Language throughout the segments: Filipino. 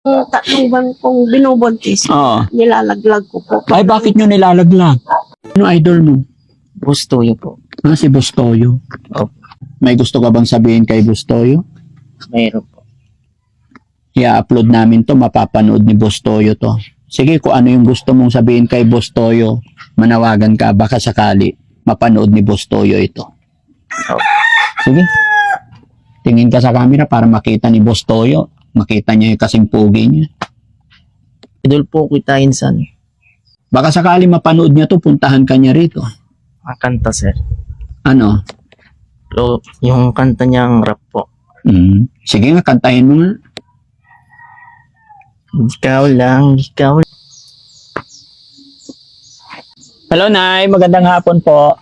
Yung tatlong buwan kong binubuntis, Oo. nilalaglag ko po. Ay, bakit nyo nilalaglag? Ano idol mo? Bustoyo po. Ah, si Bustoyo. Opo. May gusto ka bang sabihin kay Bustoyo? Mayroon po. I-upload namin to, mapapanood ni Bustoyo to. Sige, kung ano yung gusto mong sabihin kay Bustoyo, manawagan ka, baka sakali mapanood ni Bustoyo ito. Opo. Sige. Tingin ka sa camera para makita ni Bustoyo. Makita niya yung kasing pugi niya. Idol po kita insan. Baka sakali mapanood niya to, puntahan ka niya rito. Ang kanta sir. Ano? Yung kanta niyang rap po. Sige nga, kantahin mo nga. Ikaw lang, ikaw lang. Hello, Nay. Magandang hapon po.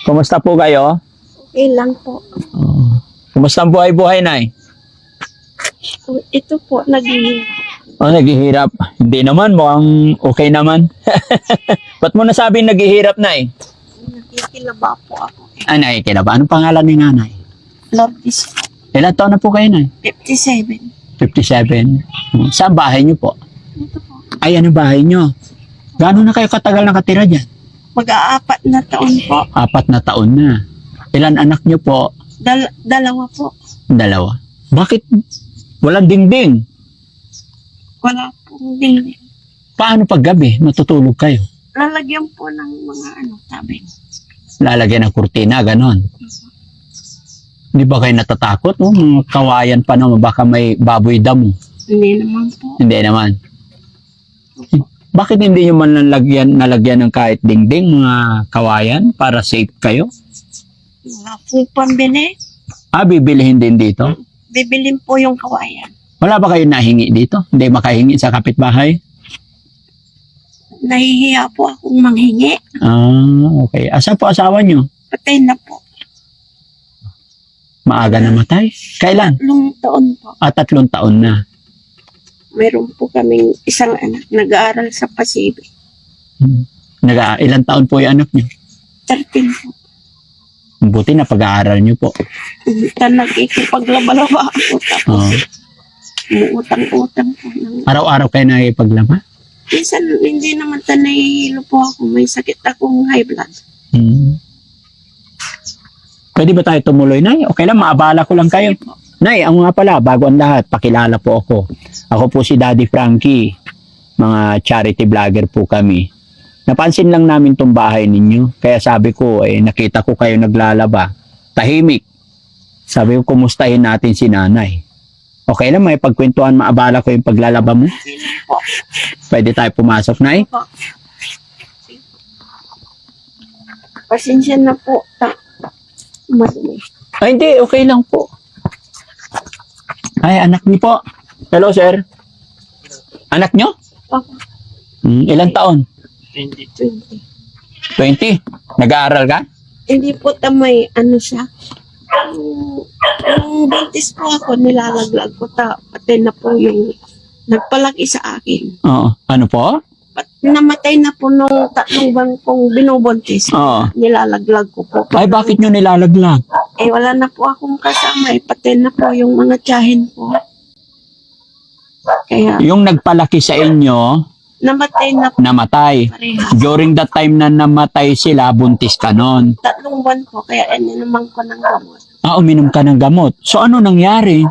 Kumusta po kayo? Okay lang po. Kumusta ang buhay-buhay, Nay? Ito po, naging Naghihirap. Hindi naman, mukhang okay naman. Ba't mo nasabing naghihirap, Nay? nakikilaba po ako. Nay, kinaba. Anong pangalan ni Nanay? Lourdes, Ilan taon na po kayo, Nay? 57. 57. Saan bahay niyo po? Ito po. Ay, ano bahay niyo? Gaano na kayo katagal nakatira dyan? Mag-aapat na taon po. 4 na taon na. Ilan anak niyo po? Dalawa po. 2. Bakit walang dingding? Wala pong dingding. Paano pag gabi matutulog kayo? Lalagyan po ng mga tabing. Lalagyan ng kurtina, ganon. Hindi ba kayo natatakot? Mga kawayan pa naman, baka may baboy damo. Hindi naman po. Hindi naman. Bakit hindi nyo man nalagyan ng kahit dingding, mga kawayan, para safe kayo? Wala pong pambili. Bibilihin din dito? Bibilin po yung kawayan. Wala ba kayo nahingi dito? Hindi makahingi sa kapitbahay? Nahihiya po akong manghingi. Okay. Asa po asawa nyo? Patay na po. Maaga namatay? Kailan? 3 taon po. 3 taon na. Mayroon po kaming isang anak nag-aaral sa Pasibik. Ilan taon po yung anak nyo? 13 po. Buti na pag-aaral nyo po. Nagkikipaglaba-laba ako. Tapos, umuutang-utang po. Araw-araw kayo nakipaglaba? Minsan, hindi naman nahihilo po ako. May sakit akong high blood. Pwede ba tayo tumuloy, Nay? Okay lang, maabala ko lang kayo. Nay, ang nga pala, bago ang lahat, pakilala po ako. Ako po si Daddy Frankie. Mga charity vlogger po kami. Napansin lang namin tong bahay ninyo. Kaya sabi ko, nakita ko kayo naglalaba. Tahimik. Sabi ko, kumustahin natin si Nanay. Okay lang, may pagkwentuhan, maabala ko yung paglalaba mo. Pwede tayo pumasok, Nay? Pasensya na po. Madumi. Ay, hindi. Okay lang po. Ay, anak niyo po. Hello, sir. Anak niyo? Papa, Ilang taon? 20. 20? Nag-aaral ka? Hindi po tamay, siya. Nung buntis po ako, nilalaglag ko. Pati na po yung nagpalaki sa akin. Oo. Ano po? Namatay na po nung 3 buwan kong binubuntis. Oo. Nilalaglag ko po. Ay, bakit nyo nilalaglag? Wala na po akong kasama. Pati na po yung mga tiyahin ko. Kaya, Yung nagpalaki sa inyo, namatay na po namatay. parehas. During that time na namatay sila, buntis ka nun. 3 buwan po, kaya ininuman ko ng gamot. Uminom ka ng gamot. So, ano nangyari?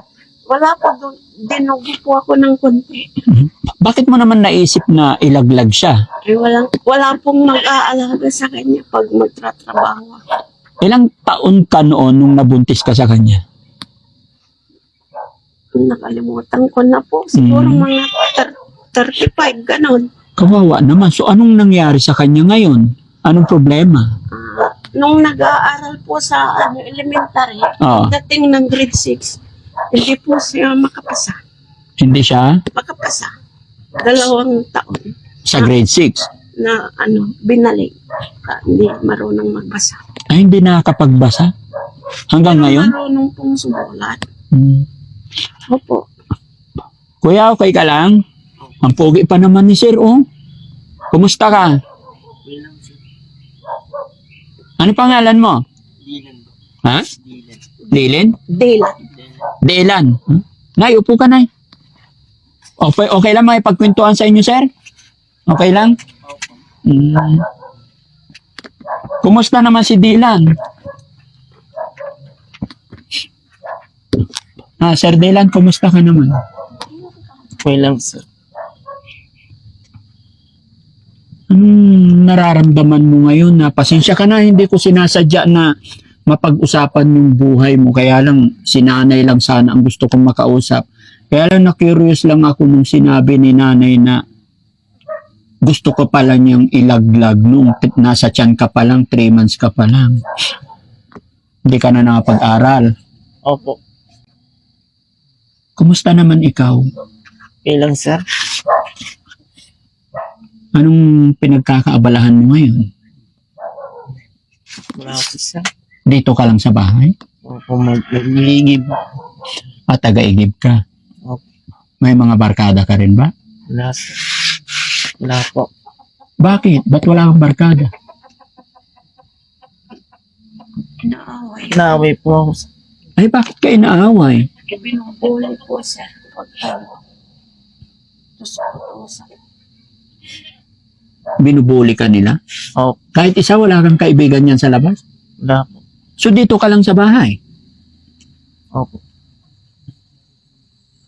Wala po doon. Dinugo po ako ng konti. Bakit mo naman naisip na ilaglag siya? Wala pong mag-aalaga sa kanya pag magtratrabaho ako. Ilang taon ka noon nung nabuntis ka sa kanya? Nakalimutan ko na po. Siguro mga 35, ganon. Kawawa naman. So, anong nangyari sa kanya ngayon? Anong problema? Nung nag-aaral po sa elementary, Oo. dating ng grade 6, hindi po siya makapasa. Hindi siya Makapasa. 2 taon sa grade 6. na binalik. Hindi marunong magbasa. Ay, hindi nakakapagbasa? Hanggang Pero ngayon? marunong pong sumulat. Opo. Kuya, okay ka lang? Ang pogi pa naman ni Sir, oh. Kumusta ka? Ano pangalan mo? Dilan po. Ha? Dilan. Dilin? Dela. Dilan? Nay, upo ka, Nay. Okay, okay lang makipagkwentuhan sa inyo, sir? Okay lang? Mm. Kumusta naman si Dylan? Sir Dylan, kumusta ka naman? Okay lang, sir. Anong nararamdaman mo ngayon na pasensya ka na, hindi ko sinasadya na mapag-usapan yung buhay mo. Kaya lang, sinanay lang sana ang gusto kong makausap. Kaya lang na-curious lang ako nung sinabi ni nanay na gusto ko pala niyang ilaglag nung nasa tiyan ka pa lang, 3 months ka pa lang. Hindi ka na nakapag-aral. Opo. Kumusta naman ikaw? Okay lang, sir. Anong pinagkakaabalahan mo ngayon? Wala po, sir. Dito ka lang sa bahay? Opo, mag-ligib. Taga-igib ka? Opo. May mga barkada ka rin ba? Wala, sir. Wala po. Bakit? Ba't wala kang barkada? Inaaway. Naaway po ako, sir. Ay, bakit ka inaaway? Binubuli po, sir. Pagka tusok-tusok. Binubuli ka nila? Opo. Kahit isa, wala kang kaibigan yan sa labas? Wala po. So, dito ka lang sa bahay? Opo.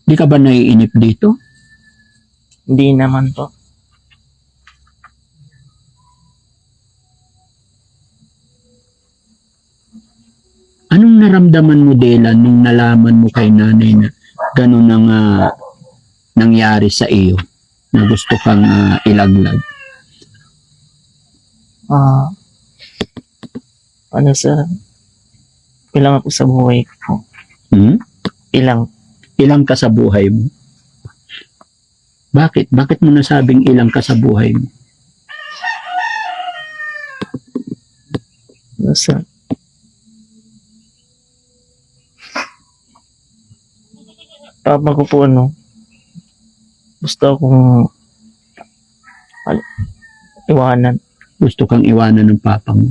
Di ka ba naiinip dito? Hindi naman po. Anong naramdaman mo, Dela, nung nalaman mo kay nanay na gano'n ang nangyari sa iyo? Na gusto kang ilaglag? Ano, sir? Ilang ako sa buhay ko. Hmm? Ilang. Ilang ka sa buhay mo? Bakit? Bakit mo nasabing ilang ka sa buhay mo? Ano, sir? Papa ko po, gusto akong iwanan. Gusto kang iwanan ng papa mo?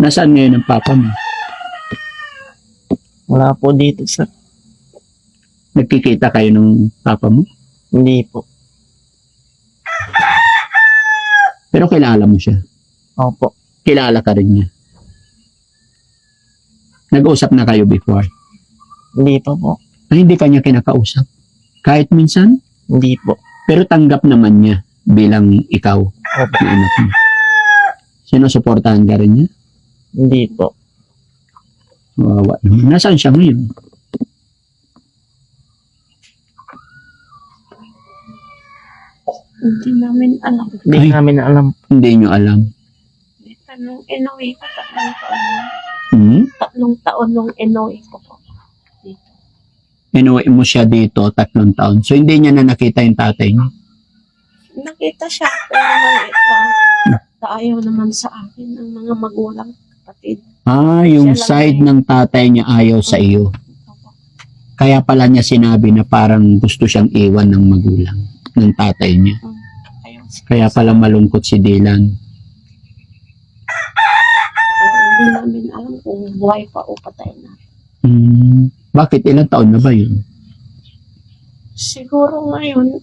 Nasaan ngayon ang papa mo? Wala po dito, sir. Nagkikita kayo ng papa mo? Hindi po. Pero kilala mo siya. Opo. Kilala ka rin niya. Nag-usap na kayo before. Hindi pa po. Ay, hindi ka niya kinakausap. Kahit minsan, Hindi po. pero tanggap naman niya bilang ikaw Opo. na anak mo. Sinusuportahan ka rin niya? Hindi po. Wawa naman. Nasaan siya ngayon? Hindi namin alam. Hindi Ay. namin alam. Hindi niyo alam. Nung inuwi ko, 3 taon na. Hmm? 3 taon nung inuwi ko po. Dito. Inuwi mo siya dito, 3 taon. So, hindi niya na nakita yung tatay niya. Nakita siya, pero maliit ba? Ayaw naman sa akin ng mga magulang, kapatid. Yung Siya lang side eh. ng tatay niya ayaw sa iyo. Opo. Kaya pala niya sinabi na parang gusto siyang iwan ng magulang, ng tatay niya. Ayaw sa Kaya pala malungkot si Dylan. Kaya hindi namin alam kung buhay pa o patay na. Bakit? Ilang taon na ba yun? Siguro ngayon,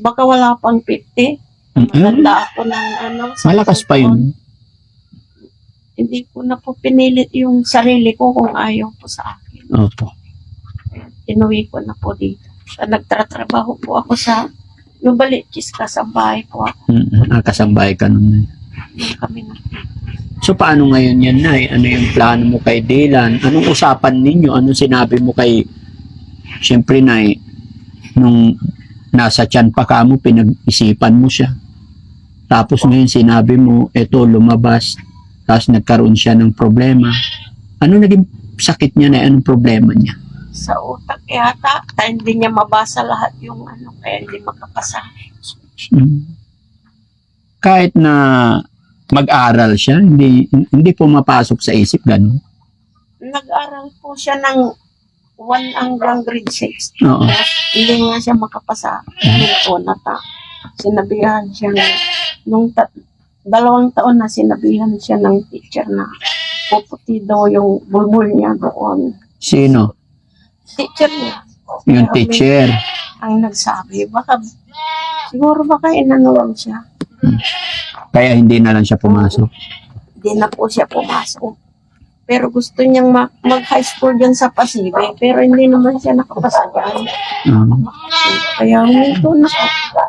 baka wala pang 50. Mm, Matanda ako ng sa Malakas pa taon. yun. Hindi ko na po pinilit yung sarili ko kung ayaw po sa akin. Opo. Inuwi ko na po dito. Nagtatrabaho po ako sa Nubalichis ka sa bahay po ako. Kasabay ka nun. Nung kami na. So, paano ngayon yan, Nay? Ano yung plano mo kay Dylan? Anong usapan ninyo? Anong sinabi mo kay... Siyempre, Nay, nung nasa tiyan pa ka mo, pinag-isipan mo siya. Tapos ngayon sinabi mo, eto, lumabas. Tapos nagkaroon siya ng problema. Ano naging sakit niya na? Anong problema niya? Sa utak yata, hindi niya mabasa lahat yung kaya hindi makapasa. Kahit na mag-aral siya, hindi pumapasok sa isip, gano'n. Nag-aral po siya ng 1 hanggang grade 6. Oo. Hindi nga siya makapasa. Nung una sinabihan siya nung 2 taon na sinabihan siya ng teacher na puputi daw yung bulbul niya doon. Sino? Teacher niya. Yung teacher. Ang nagsabi, siguro baka inanulan siya. Kaya hindi na lang siya pumasok. Hindi na po siya pumasok. Pero gusto niyang mag-high school dyan sa Pasibe, pero hindi naman siya nakapasa dyan. Kaya huminto na siya.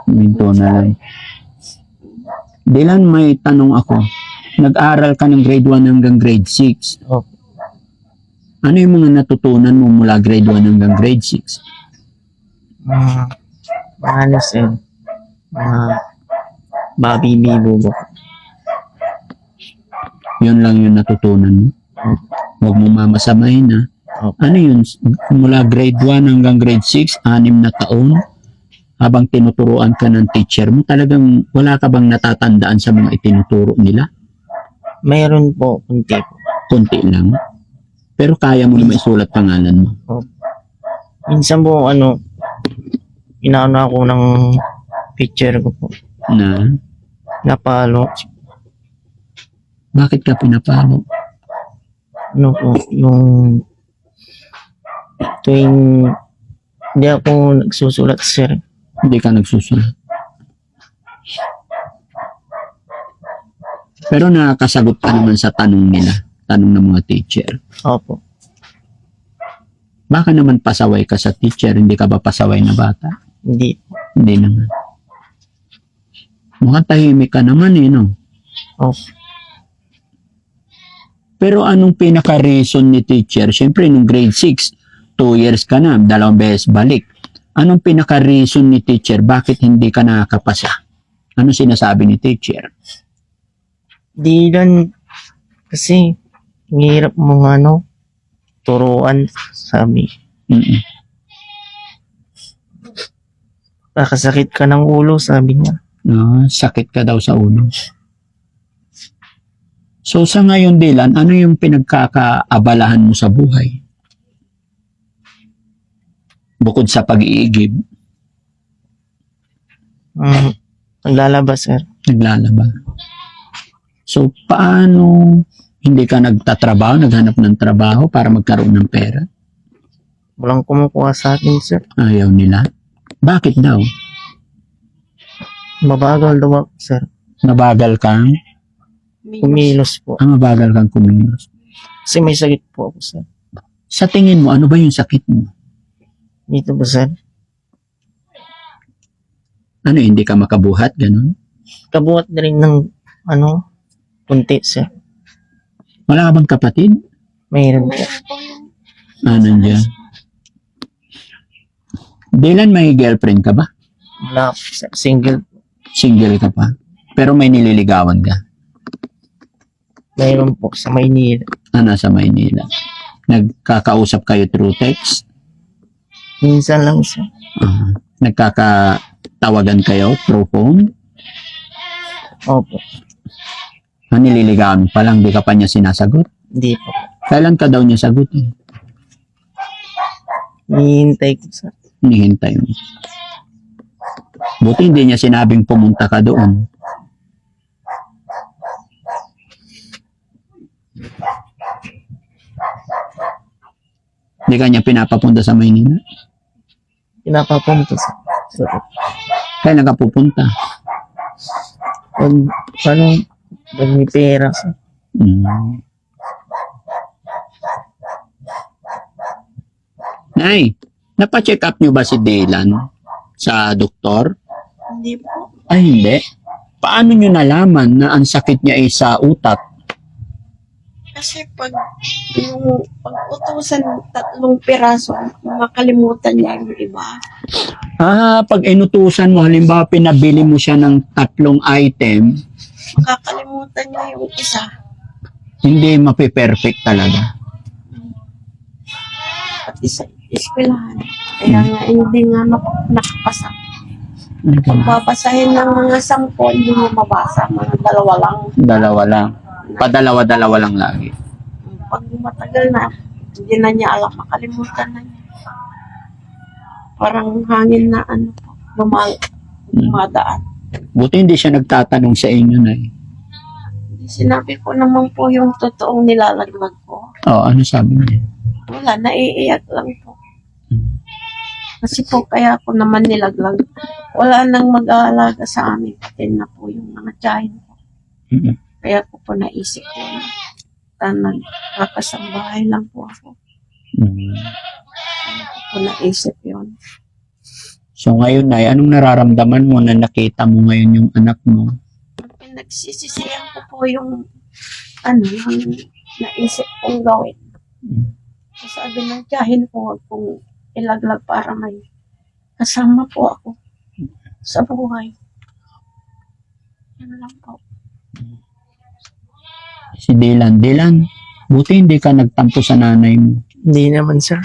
Minto na lang. Dilan, may tanong ako. Nag-aral ka ng grade 1 hanggang grade 6. Opo. Ano yung mga natutunan mo mula grade 1 hanggang grade 6? Mga ano sir, mga babi-bibo po. Yun lang yung natutunan mo. Huwag mo mamasamahin ha. Opo. Ano yun? Mula grade 1 hanggang grade 6, 6 na taon, habang tinuturuan ka ng teacher mo, talagang wala ka bang natatandaan sa mga itinuturo nila? Mayroon po, kunti po. Kunti lang. Pero kaya mo na maisulat pangalan mo. Minsan po, inaano ako ng picture ko po. Na, Napalo. bakit ka pinapalo? Ano po, yung tuwing hindi ako nagsusulat sir. Hindi ka nagsusulat. Pero nakakasagot ka naman sa tanong nila. Tanong ng mga teacher. Opo. Baka naman pasaway ka sa teacher, hindi ka ba pasaway na bata? Hindi po. Hindi naman. Mukhang tahimik ka naman no? Opo. Pero anong pinaka-reason ni teacher? Siyempre, nung grade 6, 2 years ka na, 2 beses balik. Anong pinaka-reason ni teacher? Bakit hindi ka nakakapasa? Ano sinasabi ni teacher? Di lang, kasi, hirap mga turuan, sabi. Mm-mm. Kakasakit ka ng ulo, sabi niya. No, sakit ka daw sa ulo. So sa ngayon, Dylan, ano yung pinagkakaabalahan mo sa buhay? Bukod sa pag-iigib, Naglalabas, sir. naglalaba. So paano hindi ka nagtatrabaho, naghanap ng trabaho para magkaroon ng pera? Walang kumukuha sa akin, sir. Ayaw nila. Bakit daw? Mabagal daw ako, sir. Nabagal kang? Kumilos po. Mabagal kang kumilos. Kasi may sakit po ako, sir. Sa tingin mo, ano ba yung sakit mo? Dito po, sir. Ano, hindi ka makabuhat, ganun? Kabuhat na rin ng, kunti, sir. Wala ka bang kapatid? Mayroon po. Nandiyan. Dylan, may girlfriend ka ba? Wala po, sir. Single. Single ka pa? Pero may nililigawan ka? Mayroon po sa Maynila. Nasa Maynila. Nagkakausap kayo through text? Minsan lang, sir. Nagkakatawagan kayo through phone? Opo. Nililigawan pa lang, di ka pa niya sinasagot? Hindi po. Kailan ka daw niya sagutin? Hinihintay ko, sir. Hinihintay mo. Buti hindi niya sinabing pumunta ka doon. Hindi ka niya pinapapunta sa Maynila? Pinapapunta, sir. Kailan ka pupunta? Pag may pera, sir. Nay, napacheck up niyo ba si Dylan sa doktor? Hindi po. Ay, hindi. Paano niyo nalaman na ang sakit niya ay sa utak? Kasi pag utusan 3 piraso, makalimutan niya yung iba. Pag inutusan mo, halimbawa pinabili mo siya ng 3 item, Makakalimutan niya yung isa. hindi mapiperfect talaga. Pati sa eskwelahan. Kaya nga hindi nga nakapasa. Kung babasahin ng mga 10, hindi mo mabasa. Mga 2 lang. 2 lang. Padalawa-dalawa lang lagi. Pag matagal na, hindi na niya alam. Makalimutan na niya. Parang hangin na lumadaan. Buti hindi siya nagtatanong sa inyo na Sinabi ko naman po yung totoong nilalaglag ko. Oh, ano sabi niya? Wala, naiiyak lang po. Kasi po kaya ako naman nilaglag. Wala nang mag-aalaga sa amin. Pati na po yung mga tiyahin ko. Mm. Kaya ko po naisip ko na nagkakasambahay lang po ako. Kaya ko po naisip yun. So ngayon, Nay, anong nararamdaman mo na nakita mo ngayon yung anak mo? Nagsisisiyan ko po yung yung naisip kong gawin. Sabi ng tiyahin ko, huwag kong ilaglag para may kasama po ako sa buhay. Yan lang po. Si Dylan. Dylan, buti hindi ka nagtampo sa nanay mo. Hindi naman, sir.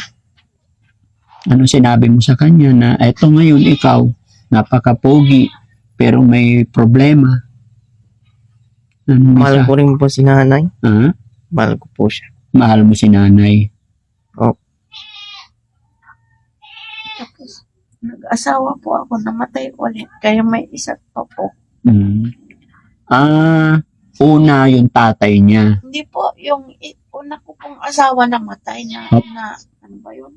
Ano sinabi mo sa kanya na eto ngayon ikaw, napaka-pogi, pero may problema? Ano Mahal ko rin po si nanay. Ha? Mahal ko po siya. Mahal mo si nanay. Tapos, nag-asawa po ako, namatay ulit. Kaya may isa pa po. Una yung tatay niya. Hindi po, yung una ko pong asawa namatay na, Hop. ano ba yun?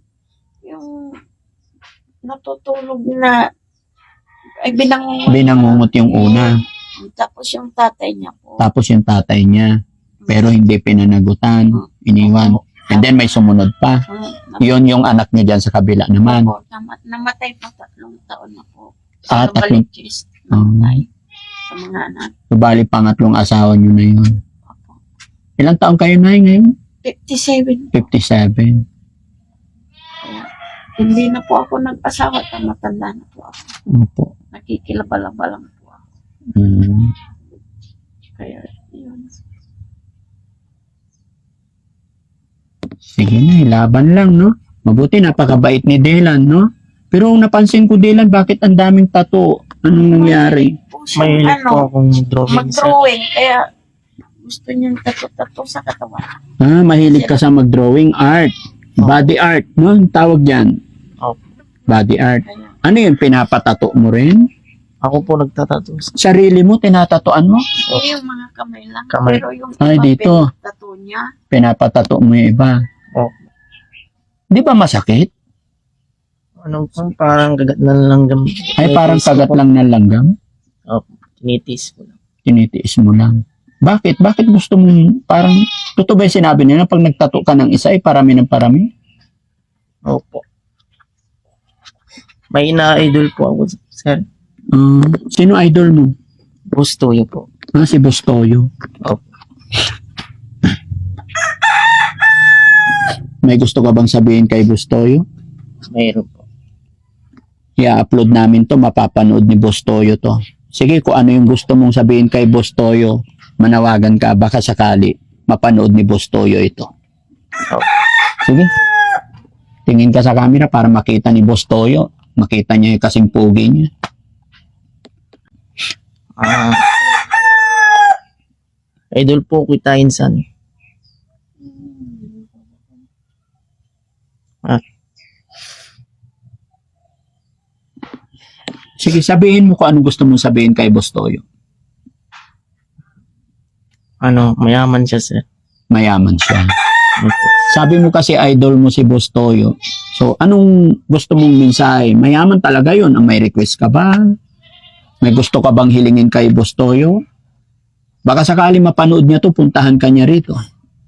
Yung natutulog na, ay Binangungot yung una. Tapos yung tatay niya po. Tapos yung tatay niya. Pero hindi pinanagutan. Iniwan. And then may sumunod pa. Yun yung anak niya dyan sa kabila naman. Opo, namatay po 3 taon na po. Sa tatlong- Novaliches. Oh. Sa mga anak. So, bali pangatlong asawa niyo na yun. Opo. Ilang taon kayo na ngayon? 57. 57. Kaya, hindi na po ako nag-asawa. Matanda na po ako. Opo. Nakikilabalaba lang po ako. Kaya, yun. Sige na, laban lang, no? Mabuti, napakabait ni Dylan, no? Pero napansin ko, Dylan, bakit ang daming tattoo? Anong nangyari? Po siya, Mahilig po akong drawing, sir. mag-drawing. Kaya, gusto niyang tato-tato sa katawan. Mahilig ka sa mag-drawing art. Body art, no? Ang tawag dyan. Opo. Body art. Kaya, Ano yun, pinapatato mo rin? Ako po nagtatato. Sarili mo, tinatatuan mo? hindi yung mga kamay lang. Kamay. Pero yung Ay, dito. tato niya, Pinapatato mo yung iba. Opo. Di ba masakit? Ano po, parang kagat na langgam. Ay, parang kagat lang ng langgam? Opo. Tinitis ko lang. Tinitiis mo lang. Bakit? Bakit gusto mong parang, totoo ba yung sinabi nila pag nagtato ka ng isa ay parami ng parami? Opo. May ina-idol po ako, sir. Sino idol mo? Gusto yun po. Si Bustoyo. Opo. May gusto ka bang sabihin kay Bustoyo? Mayroon po. I-upload namin to, mapapanood ni Bustoyo to. Sige, kung ano yung gusto mong sabihin kay Bustoyo, manawagan ka, baka sakali mapanood ni Bustoyo ito. Sige. Tingin ka sa camera para makita ni Bustoyo. Makita niya yung kasing pugi niya. Idol po kita insan. Sige, sabihin mo kung anong gusto mong sabihin kay Bustoyo. Mayaman siya, sir. Mayaman siya. Opo. Sabi mo kasi idol mo si Bustoyo. So, anong gusto mong mensahe? Mayaman talaga yun. May request ka ba? May gusto ka bang hilingin kay Bustoyo? Baka sakali mapanood niya to, puntahan ka niya rito.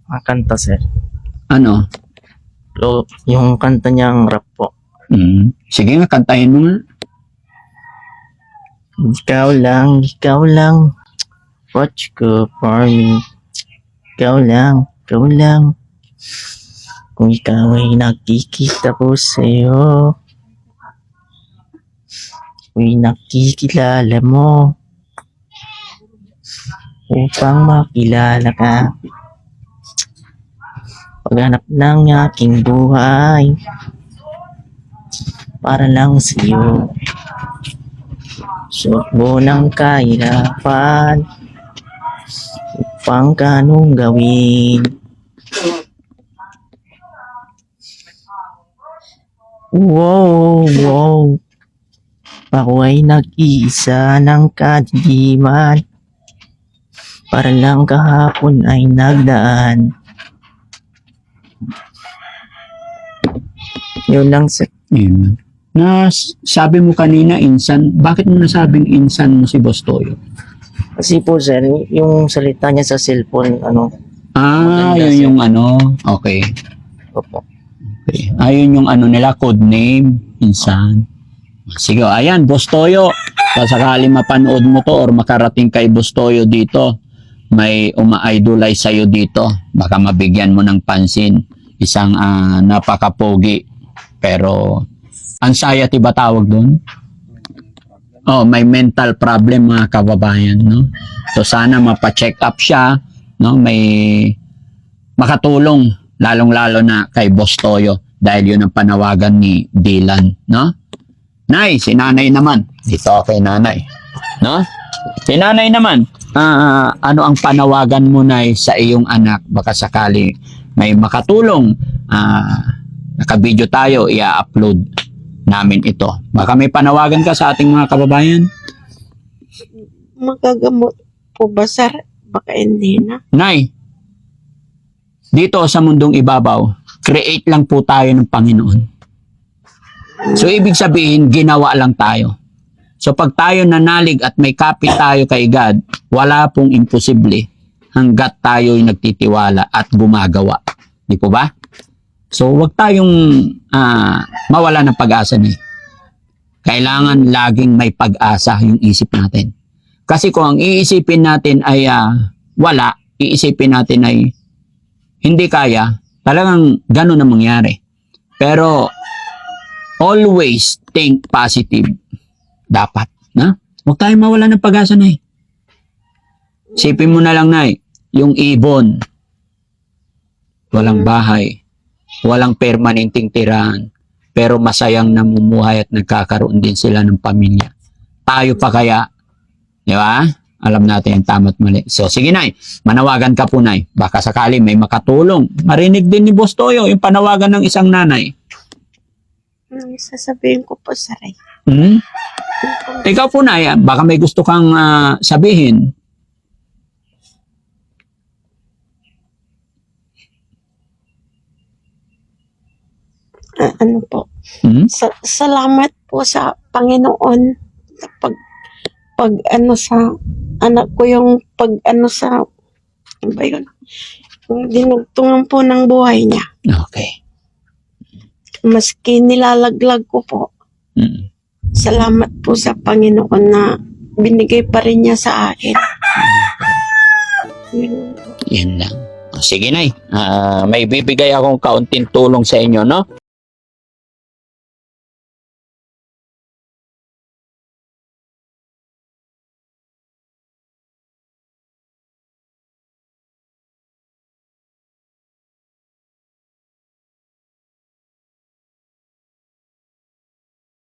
Ang kanta, sir. Ano? Yung kanta niyang rap po. Sige nga, kantahin mo nga. Ikaw lang. Watch ko for me. Ikaw lang. Kung ikaw ay nakikita ko sa'yo, ako'y nakikilala mo upang makilala ka. Paghanap ng aking buhay para lang sa'yo. Suot mo ng kahirapan upang kanong gawin. Wow. Ako ay nag-iisa ng kadiliman. Para lang kahapon ay nagdaan. Yun lang sir. Yun. Sabi mo kanina, insan. Bakit mo nasabing insan mo si Boss Toyo? Kasi po sir, yung salita niya sa cellphone, Ah, Maganda, yun sir. yung Okay. opo. Okay. Ayun yung nila, code name, insan. Sige, ayan, Boss Toyo. Kung sakali mapanood mo to or makarating kay Boss Toyo dito, may uma-idolize sa'yo dito. Baka mabigyan mo ng pansin. Isang napaka-pogi. Pero, anxiety ba tawag doon? Oh, may mental problem mga kababayan, no? So, sana mapa-check up siya, no? May makatulong, lalong-lalo na kay Boss Toyo dahil yun ang panawagan ni Dylan, no? Nay, si nanay naman. Dito kay nanay, no? Si nanay naman, ano ang panawagan mo, nay, sa iyong anak? Baka sakali may makatulong, naka-video tayo, i-upload namin ito. Baka may panawagan ka sa ating mga kababayan? Magagamot po ba, sir? Baka hindi na. Nay, dito sa mundong ibabaw, create lang po tayo ng Panginoon. So, ibig sabihin, ginawa lang tayo. So, pag tayo nanalig at may kapit tayo kay God, wala pong imposible hanggat tayo'y nagtitiwala at gumagawa. Di po ba? So, wag tayong mawala ng pag-asa na. Kailangan laging may pag-asa yung isip natin. Kasi kung ang iisipin natin ay wala, iisipin natin ay hindi kaya, talagang ganun ang mangyari. Pero, always think positive. Dapat. Na? Huwag tayong mawala ng pag-asa na. Isipin mo na lang, nay, yung ibon, walang bahay, walang permanenteng tirahan, pero masayang namumuhay at nagkakaroon din sila ng pamilya. Tayo pa kaya, di ba? Alam natin ang tama't mali. So, sige, nay, manawagan ka po, nay. Baka sakali may makatulong. Marinig din ni Boss Toyo yung panawagan ng isang nanay. Sasabihin ko po, sir. Hmm? Ikaw po, nay, baka may gusto kang sabihin. Ano po? Hmm? Salamat po sa Panginoon pag ano sa anak ko, yung pag ano sa ano ba yun? Yung dinugtungan po ng buhay niya. Okay. Maski nilalaglag ko po. Hmm. Salamat po sa Panginoon na binigay pa rin niya sa akin. Yun. Yan lang. O, sige, nay. May bibigay akong kaunting tulong sa inyo, no?